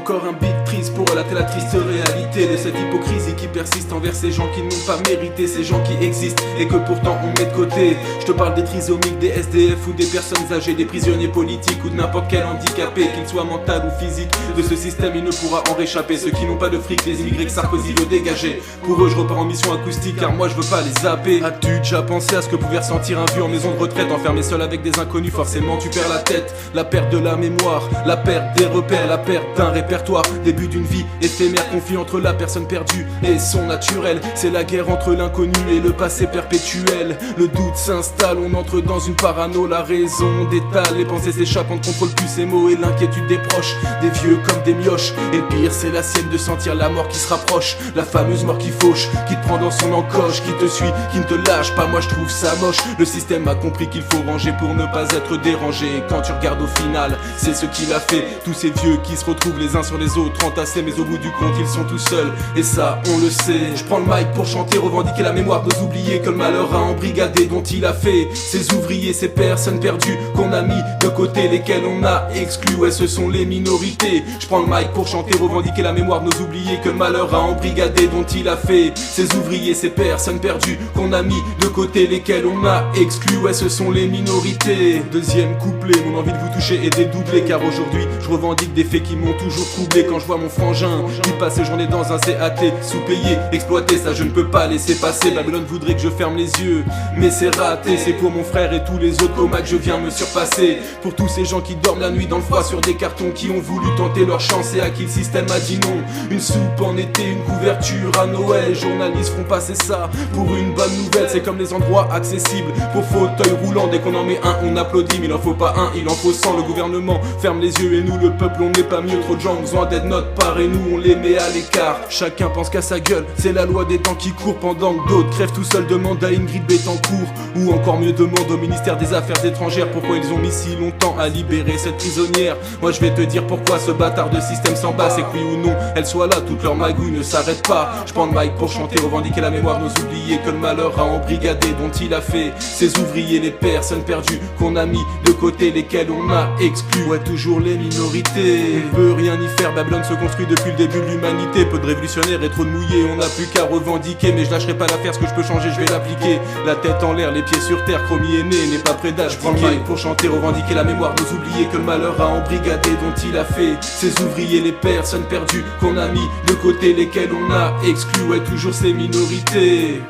encore un beat triste pour relater la triste réalité de cette hypocrisie qui persiste envers ces gens qui n'ont pas mérité, ces gens qui existent et que pourtant on met de côté. Je te parle des trisomiques, des SDF ou des personnes âgées, des prisonniers politiques ou de n'importe quel handicapé, qu'il soit mental ou physique. De ce système il ne pourra en réchapper. Ceux qui n'ont pas de fric, les immigrés que Sarkozy veut dégager. Pour eux je repars en mission acoustique car moi je veux pas les zapper. As-tu déjà pensé à ce que pouvait ressentir un vieux en maison de retraite, enfermé seul avec des inconnus? Forcément tu perds la tête, la perte de la mémoire, la perte des repères, la perte d'un répertoire. Début d'une vie éphémère, conflit entre la personne perdue et son naturel. C'est la guerre entre l'inconnu et le passé perpétuel. Le doute s'installe, on entre dans une parano, la raison détale, les pensées s'échappent, on ne contrôle plus ses mots et l'inquiétude des proches, des vieux comme des mioches. Et le pire c'est la sienne de sentir la mort qui se rapproche, la fameuse mort qui fauche, qui te prend dans son encoche, qui te suit, qui ne te lâche pas. Moi je trouve ça moche. Le système a compris qu'il faut ranger pour ne pas être dérangé. Et quand tu regardes au final, c'est ce qu'il a fait. Tous ces vieux qui se retrouvent les uns sur les autres, entassés, mais au bout du compte ils sont tout seuls. Et ça on le sait. Je prends le mic pour chanter, revendiquer la mémoire de nos oubliés que le malheur a embrigadé, dont il a fait ces ouvriers, ces personnes perdues qu'on a mis de côté, lesquels on a exclus. Ouais, ce sont les minorités. Je prends le mic pour chanter, revendiquer la mémoire de nos oubliés que le malheur a embrigadé, dont il a fait ces ouvriers, ces personnes perdues qu'on a mis de côté, lesquels on a exclus. Ouais, ce sont les minorités. Deuxième couplet, mon envie de vous toucher est dédoublée, car aujourd'hui je revendique des faits qui m'ont toujours troublé. Quand je vois mon frangin qui passe ses journées dans un CAT, sous-payé, exploité, ça je ne peux pas laisser passer. Babylone voudrait que je ferme les yeux, mais c'est raté. C'est pour mon frère et tous les autres comas que je viens me surpasser. Pour tous ces gens qui dorment la nuit dans le froid sur des cartons, qui ont voulu tenter leur chance et à qui le système a dit non. Une soupe en été, une couverture à Noël. Les journalistes font passer ça pour une bonne nouvelle. C'est comme les endroits accessibles pour fauteuil roulant. Dès qu'on en met un, on applaudit, mais il en faut pas un, il en faut 100. Le gouvernement ferme les yeux et nous, le peuple, on n'est pas mieux. Trop de gens ont besoin d'être notre part et nous, on les met à l'écart. Chacun pense qu'à sa gueule, c'est la loi des temps qui court pendant que d'autres crèvent tout seuls. Demande à Ingrid Betancourt, ou encore mieux demande au ministère des Affaires étrangères pourquoi ils ont mis si longtemps à libérer cette prisonnière. Moi je vais te dire pourquoi ce bâtard de système s'en bat. C'est que oui ou non, elle soit là, toute leur magouille ne s'arrête pas. Je prends le mic pour chanter, revendiquer la mémoire de nos oubliés que le malheur a embrigadé, dont il a fait ces ouvriers, les personnes perdues qu'on a mis de côté, lesquels on a exclus. Ouais, toujours les minorités. On peut rien y faire, Babylone se construit depuis le début de l'humanité. Peu de révolutionnaires et trop de mouillés, on n'a plus qu'à revendiquer. Mais je lâcherai pas l'affaire, ce que je peux changer je vais l'appliquer. La tête en l'air, les pieds sur terre, Chromie est né, n'est pas prêt d'âge. Je prends le mic pour chanter, revendiquer la mémoire de nos oubliés que le malheur a embrigadé, dont il a fait ces ouvriers, les personnes perdues qu'on a mis de côté, lesquels on a exclus. Ouais, toujours ces minorités.